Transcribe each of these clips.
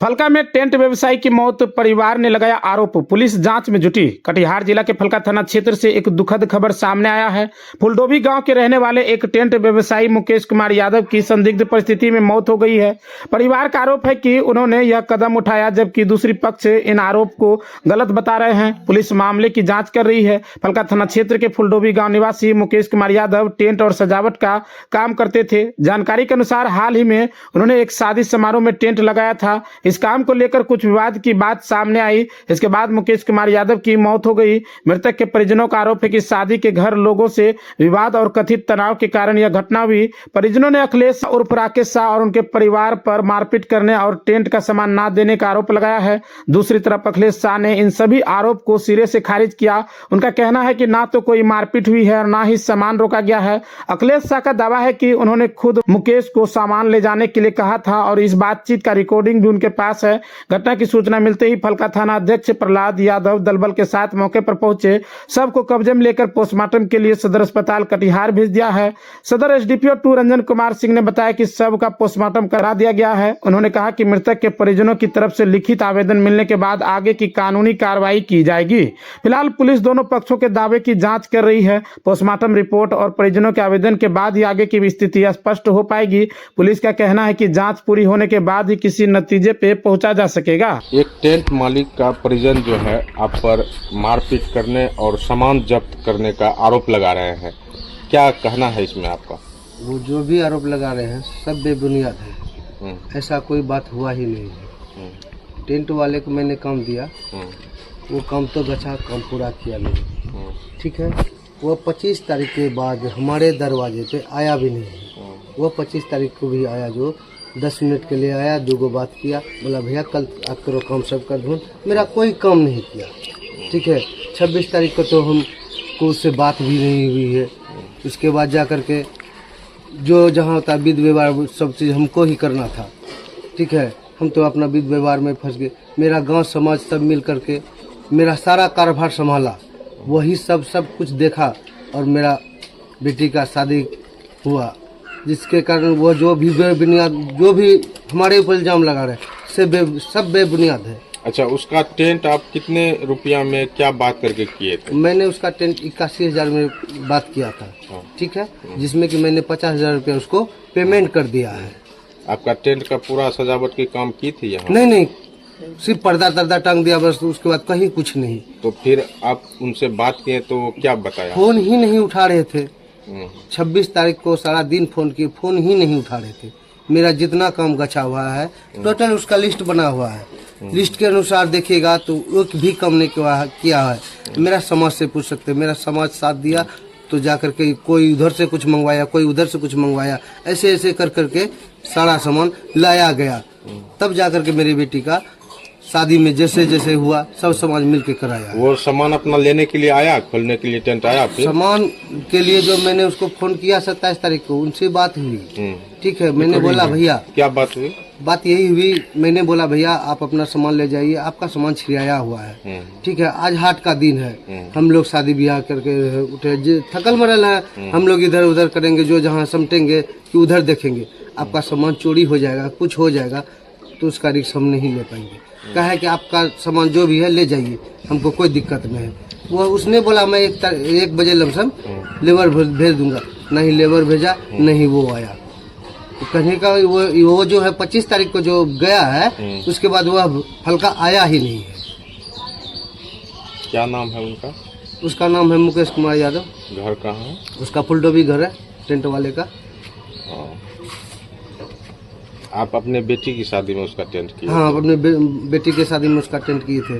फलका में टेंट व्यवसायी की मौत, परिवार ने लगाया आरोप, पुलिस जांच में जुटी। कटिहार जिला के फलका थाना क्षेत्र से एक दुखद खबर सामने आया है। फुलडोभी गांव के रहने वाले एक टेंट व्यवसायी मुकेश कुमार यादव की संदिग्ध परिस्थिति में मौत हो गई है। परिवार का आरोप है कि उन्होंने यह कदम उठाया, जबकि दूसरी पक्ष इन आरोप को गलत बता रहे हैं। पुलिस मामले की जाँच कर रही है। फलका थाना क्षेत्र के फुलडोभी गाँव निवासी मुकेश कुमार यादव टेंट और सजावट का काम करते थे। जानकारी के अनुसार हाल ही में उन्होंने एक शादी समारोह में टेंट लगाया था। इस काम को लेकर कुछ विवाद की बात सामने आई। इसके बाद मुकेश कुमार यादव की मौत हो गई। मृतक के परिजनों का आरोप है कि शादी के घर लोगों से विवाद और कथित तनाव के कारण यह घटना हुई। परिजनों ने अखिलेश उर्फ राकेश शाह और उनके परिवार पर मारपीट करने और टेंट का सामान न देने का आरोप लगाया है। दूसरी तरफ अखिलेश शाह ने इन सभी आरोप को सिरे से खारिज किया। उनका कहना है कि ना तो कोई मारपीट हुई है और ना ही सामान रोका गया है। अखिलेश शाह का दावा है कि उन्होंने खुद मुकेश को सामान ले जाने के लिए कहा था और इस बातचीत का रिकॉर्डिंग भी उनके पास है। घटना की सूचना मिलते ही फलका थाना अध्यक्ष प्रहलाद यादव दलबल के साथ मौके पर पहुंचे। शव को कब्जे में लेकर पोस्टमार्टम के लिए सदर अस्पताल कटिहार भेज दिया है। सदर एसडीपीओ 2 रंजन कुमार सिंह ने बताया कि शव का पोस्टमार्टम करा दिया गया है। उन्होंने कहा कि मृतक के परिजनों की तरफ से लिखित आवेदन मिलने के बाद आगे की कानूनी कार्रवाई की जाएगी। फिलहाल पुलिस दोनों पक्षों के दावे की जाँच कर रही है। पोस्टमार्टम रिपोर्ट और परिजनों के आवेदन के बाद ही आगे की स्थिति स्पष्ट हो पाएगी। पुलिस का कहना है कि जांच पूरी होने के बाद ही किसी नतीजे पे पहुंचा जा सकेगा। एक टेंट मालिक का परिजन जो है आप पर मारपीट करने और सामान जब्त करने का आरोप लगा रहे हैं, क्या कहना है इसमें आपका? वो जो भी आरोप लगा रहे हैं सब बेबुनियाद है। ऐसा कोई बात हुआ ही नहीं है। टेंट वाले को मैंने काम दिया, वो काम तो गछा, काम पूरा किया नहीं। ठीक है, वो 25 तारीख के बाद हमारे दरवाजे पे आया भी नहीं। वो 25 तारीख को भी आया, जो 10 मिनट के लिए आया, 2 बात किया, बोला भैया कल आप करो काम सब कर दूँ। मेरा कोई काम नहीं किया। ठीक है, 26 तारीख को तो हमको उससे बात भी नहीं हुई है। उसके बाद जा कर के जो जहाँ होता विध व्यवहार सब चीज़ हमको ही करना था। ठीक है, हम तो अपना विध व्यवहार में फंस गए। मेरा गांव समाज सब मिल करके मेरा सारा कारोबार संभाला, वही सब कुछ देखा और मेरा बेटी का शादी हुआ, जिसके कारण वो जो भी बेबुनियाद जो भी हमारे ऊपर इल्जाम लगा रहे सब बेबुनियाद है। अच्छा, उसका टेंट आप कितने रुपया में क्या बात करके किए थे? मैंने उसका टेंट 81,000 में बात किया था। ठीक है, जिसमें कि मैंने 50,000 रुपया उसको पेमेंट कर दिया है। आपका टेंट का पूरा सजावट की काम की थी यहाँ? नहीं, सिर्फ पर्दा टांग दिया बस, उसके बाद कहीं कुछ नहीं। तो फिर आप उनसे बात किए तो क्या बताया? फोन ही नहीं उठा रहे थे। 26 तारीख को सारा दिन फोन किए, फोन ही नहीं उठा रहे थे। मेरा जितना काम गछा हुआ है टोटल उसका लिस्ट बना हुआ है। लिस्ट के अनुसार देखिएगा तो एक भी काम नहीं किया है। मेरा समाज से पूछ सकते, मेरा समाज साथ दिया तो जाकर के कोई उधर से कुछ मंगवाया, कोई उधर से कुछ मंगवाया, ऐसे कर करके सारा सामान लाया गया। तब जाकर के मेरी बेटी का शादी में जैसे हुआ सब समाज मिल के कराया। वो सामान अपना लेने के लिए आया, खोलने के लिए टेंट आया? फिर सामान के लिए जो मैंने उसको फोन किया 27 तारीख को, उनसे बात हुई। ठीक है, मैंने बोला भैया, क्या बात हुई? बात यही हुई, मैंने बोला भैया आप अपना सामान ले जाइए, आपका सामान छिड़ाया हुआ है। ठीक है, आज हाट का दिन है, हम लोग शादी ब्याह करके उठे, थकल मरल है, हम लोग इधर उधर करेंगे, जो जहाँ समटेंगे कि उधर देखेंगे, आपका सामान चोरी हो जाएगा, कुछ हो जाएगा तो उसका रिस्क हम नहीं ले पाएंगे। कहा है कि आपका सामान जो भी है ले जाइए, हमको कोई दिक्कत नहीं है। वो उसने बोला मैं 1 बजे लमसम लेबर भेज दूंगा, नहीं लेबर भेजा, नहीं वो आया। तो कहने का वो जो है 25 तारीख को जो गया है, उसके बाद वह फलका आया ही नहीं है। क्या नाम है उनका? उसका नाम है मुकेश कुमार यादव। घर कहाँ है उसका? फुलडोभी घर है, टेंट वाले का। आप अपने बेटी की शादी में उसका टेंट किए? हाँ, अपने बेटी की शादी में उसका टेंट किए थे।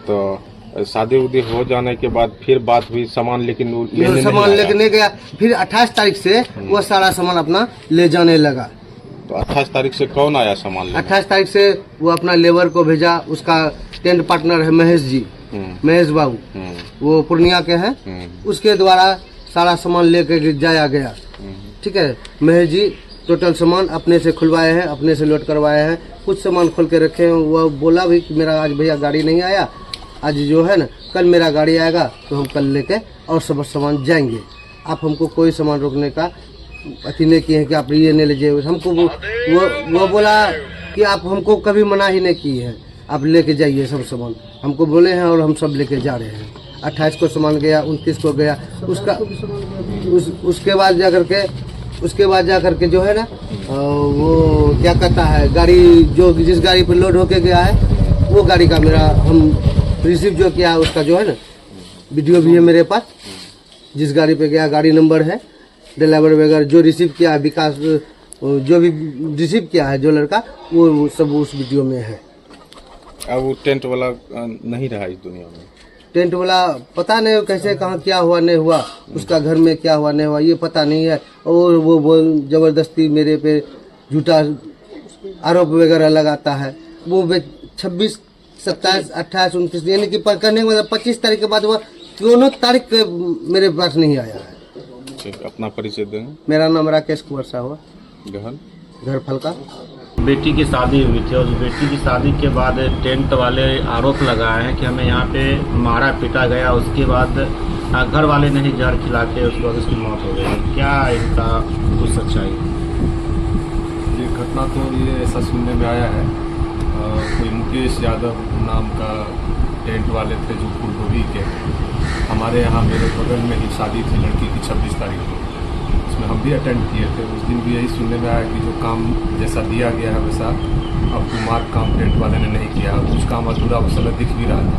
तो शादी उदी हो जाने के बाद फिर बात हुई, सामान लेकिन सामान लेके नहीं गया। फिर 28 तारीख से वो सारा सामान अपना ले जाने लगा। तो 28 तारीख से कौन आया सामान लेने? 28 तारीख से वो अपना लेबर को भेजा। उसका टेंट पार्टनर है महेश जी, महेश बाबू, वो पूर्णिया के हैं। उसके द्वारा सारा सामान लेके जाया गया। ठीक है, महेश जी टोटल सामान अपने से खुलवाए हैं, अपने से लोड करवाए हैं। कुछ सामान खोल के रखे हैं। वो बोला भी कि मेरा आज भैया गाड़ी नहीं आया, आज जो है ना कल मेरा गाड़ी आएगा तो हम कल लेके और सब सामान जाएंगे। आप हमको कोई सामान रोकने का अति नहीं किए हैं कि आप ये नहीं लीजिए। हमको वो बोला कि कि आप हमको कभी मना ही नहीं की है, आप लेके जाइए सब सामान, हमको बोले हैं और हम सब लेके जा रहे हैं। 28 को सामान गया, 29 को गया, उसके बाद जा करके जो है ना वो क्या कहता है, गाड़ी जो जिस गाड़ी पर लोड होके गया है वो गाड़ी का मेरा हम रिसीव जो किया है उसका जो है ना वीडियो भी है मेरे पास। जिस गाड़ी पे गया गाड़ी नंबर है, ड्राइवर वगैरह जो रिसीव किया है, विकास जो भी रिसीव किया है जो लड़का, वो सब उस वीडियो में है। अब वो टेंट वाला नहीं रहा इस दुनिया में। टेंट वाला पता नहीं कैसे कहाँ क्या हुआ नहीं हुआ, उसका घर में क्या हुआ नहीं हुआ ये पता नहीं है। और वो जबरदस्ती मेरे पे झूठा आरोप वगैरह लगाता है। वो 26, 27, 28, 29 यानी कि करने के मतलब 25 तारीख के बाद वह दोनों तारीख के मेरे पास नहीं आया है। ठीक, अपना परिचय देंगे। मेरा नाम राकेश कुमार साहू, घर फलका। बेटी की शादी हुई थी और बेटी की शादी के बाद टेंट वाले आरोप लगाए हैं कि हमें यहाँ पे मारा पीटा गया, उसके बाद घर वाले ने ही जहर खिला के उसके बाद उसकी मौत हो गई। क्या इसका कुछ सच्चाई? ये घटना तो ये ऐसा सुनने में आया है, कोई मुकेश यादव नाम का टेंट वाले थे जो फुलगोभी के, हमारे यहाँ मेरे बगल में ही शादी थी लड़की की 26 तारीख को, उसमें हम भी अटेंड किए थे। उस दिन भी यही सुनने में आया कि जो काम जैसा दिया गया है वैसा अब कुमार काम टेंट वाले ने नहीं किया, कुछ काम अधूरा वसला दिख भी रहा था।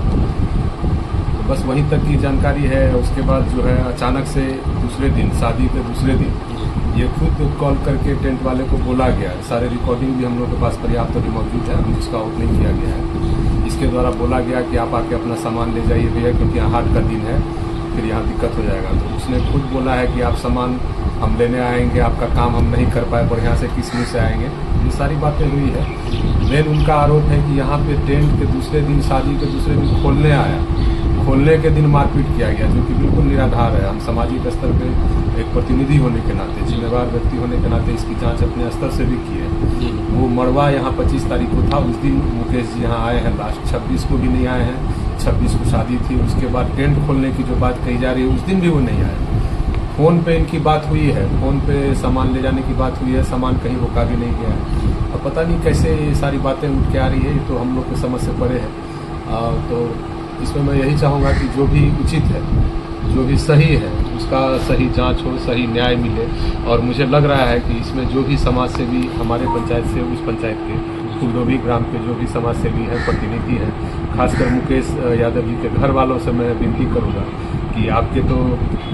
तो बस वहीं तक की जानकारी है। उसके बाद जो है अचानक से दूसरे दिन, शादी के दूसरे दिन, ये खुद कॉल करके टेंट वाले को बोला गया। सारे रिकॉर्डिंग भी हम लोग के पास पर्याप्त अभी मौजूद है, अभी जिसका आउट नहीं किया गया है। इसके द्वारा बोला गया कि आप आके अपना सामान ले जाइए भैया, क्योंकि यहाँ हाट का दिन है, फिर यहाँ दिक्कत हो जाएगा। तो उसने खुद बोला है कि आप सामान हम लेने आएंगे, आपका काम हम नहीं कर पाए, बढ़िया से किस मुँह से आएंगे। ये सारी बातें हुई है। मेन उनका आरोप है कि यहाँ पे टेंट के दूसरे दिन, शादी के दूसरे दिन खोलने आया, खोलने के दिन मारपीट किया गया, जो कि बिल्कुल निराधार है। हम सामाजिक स्तर पे एक प्रतिनिधि होने के नाते, जिम्मेवार व्यक्ति होने के नाते इसकी जांच अपने स्तर से भी की है। वो मड़वा यहाँ 25 तारीख को था, उस दिन मुकेश जी यहाँ आए हैं लास्ट, 26 को भी नहीं आए हैं, 26 को शादी थी। उसके बाद टेंट खोलने की जो बात कही जा रही है उस दिन भी वो नहीं आए। फ़ोन पे इनकी बात हुई है, फ़ोन पे सामान ले जाने की बात हुई है, सामान कहीं रोका भी नहीं गया है। अब पता नहीं कैसे ये सारी बातें उठ के आ रही है, ये तो हम लोग के समझ से परे है। तो इसमें मैं यही चाहूँगा कि जो भी उचित है, जो भी सही है, उसका सही जांच हो, सही न्याय मिले। और मुझे लग रहा है कि इसमें जो भी समाज सेवी हमारे पंचायत से, उस पंचायत के फुलडोभी ग्राम के जो भी समाज सेवी हैं, प्रतिनिधि हैं, खासकर मुकेश यादव जी के घर वालों से मैं विनती करूँगा कि आपके तो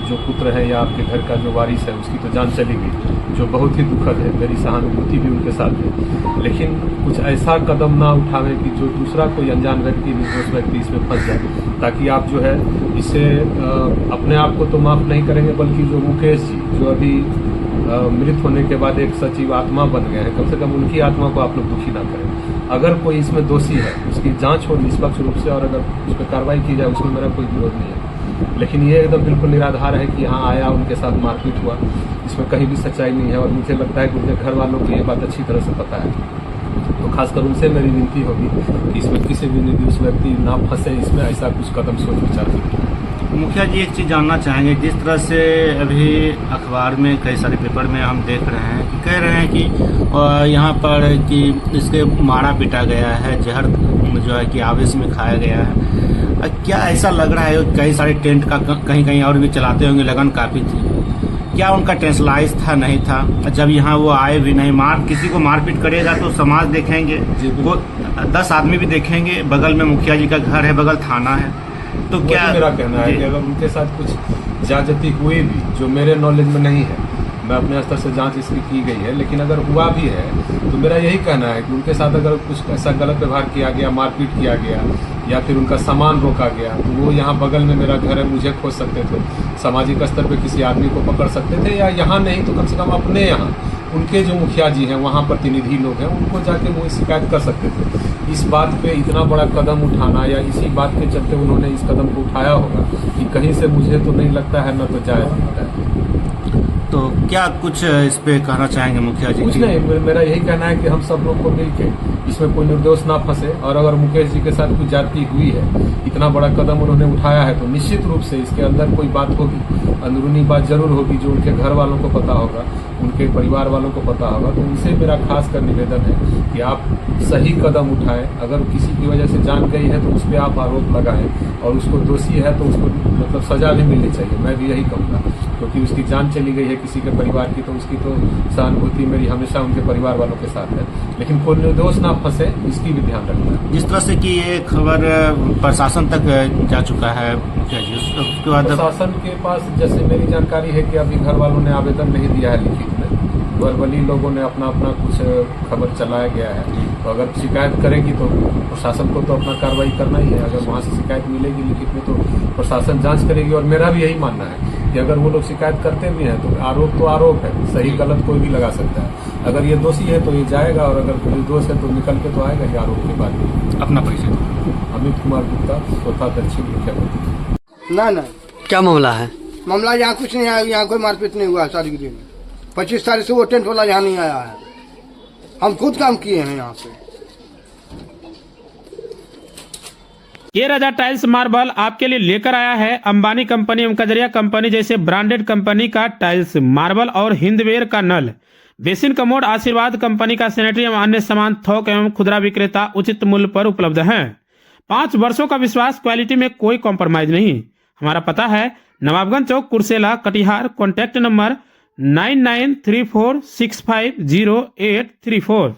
जो पुत्र है या आपके घर का जो वारिस है उसकी तो जान चली गई, जो बहुत ही दुखद है। मेरी सहानुभूति भी उनके साथ है, लेकिन कुछ ऐसा कदम ना उठावें कि जो दूसरा कोई अनजान व्यक्ति, निर्दोष व्यक्ति इसमें फंस जाए, ताकि आप जो है इससे अपने आप को तो माफ़ नहीं करेंगे, बल्कि जो मुकेश जी जो अभी मृत होने के बाद एक सचिव आत्मा बन गए हैं, कम से कम उनकी आत्मा को आप लोग दुखी ना करें। अगर कोई इसमें दोषी है उसकी जांच हो निष्पक्ष रूप से, और अगर उस पर कार्रवाई की जाए उसमें मेरा कोई विरोध नहीं है। लेकिन ये एकदम बिल्कुल निराधार है कि यहाँ आया, उनके साथ मारपीट हुआ, इसमें कहीं भी सच्चाई नहीं है। और मुझे लगता है कि उनके घर वालों को ये बात अच्छी तरह से पता है। तो खासकर उनसे मेरी विनती होगी कि इसमें किसी भी निर्दोष व्यक्ति ना फंसे, इसमें ऐसा कुछ कदम सोच विचार करें। मुखिया जी, एक चीज़ जानना चाहेंगे, जिस तरह से अभी अखबार में कई सारे पेपर में हम देख रहे हैं कि कह रहे हैं कि यहाँ पर कि इसके मारा पीटा गया है, जहर जो है कि आवेश में खाया गया है। क्या ऐसा लग रहा है कई सारे टेंट का कहीं कहीं और भी चलाते होंगे, लगन काफ़ी थी, क्या उनका टेंशलाइज था, नहीं था? जब यहाँ वो आए भी नहीं, किसी को मारपीट करेगा तो समाज देखेंगे, वो 10 आदमी भी देखेंगे, बगल में मुखिया जी का घर है, बगल थाना है, तो क्या मेरा कहना है कि अगर उनके साथ कुछ ज्यादती हुई भी जो मेरे नॉलेज में नहीं है, मैं अपने स्तर से जांच इसकी की गई है, लेकिन अगर हुआ भी है तो मेरा यही कहना है कि उनके साथ अगर कुछ ऐसा गलत व्यवहार किया गया, मारपीट किया गया, या फिर उनका सामान रोका गया, तो वो यहाँ बगल में मेरा घर है, मुझे खोज सकते थे, सामाजिक स्तर पे किसी आदमी को पकड़ सकते थे, या यहाँ नहीं तो कम से कम अपने यहाँ उनके जो मुखिया जी हैं, वहाँ प्रतिनिधि लोग हैं, उनको जाके वो शिकायत कर सकते थे। इस बात पे इतना बड़ा कदम उठाना, या इसी बात के चलते उन्होंने इस कदम को उठाया होगा, कि कहीं से मुझे तो नहीं लगता है, न तो जायज़ लगता है। तो क्या कुछ इस पे कहना चाहेंगे मुखिया जी? कुछ नहीं, मेरा यही कहना है कि हम सब लोग को मिलके इसमें कोई निर्दोष ना फंसे। और अगर मुकेश जी के साथ कुछ ज्यादती हुई है, इतना बड़ा कदम उन्होंने उठाया है, तो निश्चित रूप से इसके अंदर कोई बात होगी, अंदरूनी बात जरूर होगी जो उनके घर वालों को पता होगा, उनके परिवार वालों को पता होगा। तो उनसे मेरा खास कर निवेदन है कि आप सही कदम उठाएं। अगर किसी की वजह से जान गई है तो उस पर आप आरोप लगाएं, और उसको दोषी है तो उसको मतलब सजा भी मिलनी चाहिए। मैं भी यही कहूँगा, क्योंकि उसकी जान चली गई है किसी के परिवार की, तो उसकी तो सहानुभूति मेरी हमेशा उनके परिवार वालों के साथ है। लेकिन कोई निर्दोष ना फंसे, इसकी भी ध्यान रखना है। जिस तरह से कि ये खबर प्रशासन तक जा चुका है, उसके बाद प्रशासन के पास जैसे मेरी जानकारी है कि अभी घर वालों ने आवेदन नहीं दिया है लिखित में, वर्बली लोगों ने अपना अपना कुछ खबर चलाया गया है। तो अगर शिकायत करेगी तो प्रशासन को तो अपना कार्रवाई करना ही है। अगर वहाँ से शिकायत मिलेगी लिखित में तो प्रशासन जांच करेगी। और मेरा भी यही मानना है कि अगर वो लोग शिकायत करते भी हैं तो आरोप है, सही गलत कोई भी लगा सकता है। अगर ये दोषी है तो ये जाएगा, और अगर कोई निर्दोष है तो निकल के तो आएगा ही आरोप के बाद। अपना परिचय। अमित कुमार गुप्ता, स्वतः दक्षिण मुख्यमंत्री। ना क्या मामला है? मामला यहाँ कुछ नहीं आया, यहाँ कोई मारपीट नहीं हुआ है। सारी दिन 25 तारीख से वो टेंट वाला यहाँ नहीं आया है। हम खुद काम किए हैं यहाँ से। ये राजा टाइल्स मार्बल आपके लिए लेकर आया है अंबानी कंपनी एवं कजरिया कंपनी जैसे ब्रांडेड कंपनी का टाइल्स मार्बल और हिंदवेयर का नल, बेसिन कमोड, आशीर्वाद कंपनी का सैनिटरी एवं अन्य सामान थोक एवं खुदरा विक्रेता उचित मूल्य पर उपलब्ध हैं। 5 वर्षों का विश्वास, क्वालिटी में कोई कॉम्प्रोमाइज नहीं। हमारा पता है नवाबगंज चौक, कुर्सेला, कटिहार। Contact number 9934650834।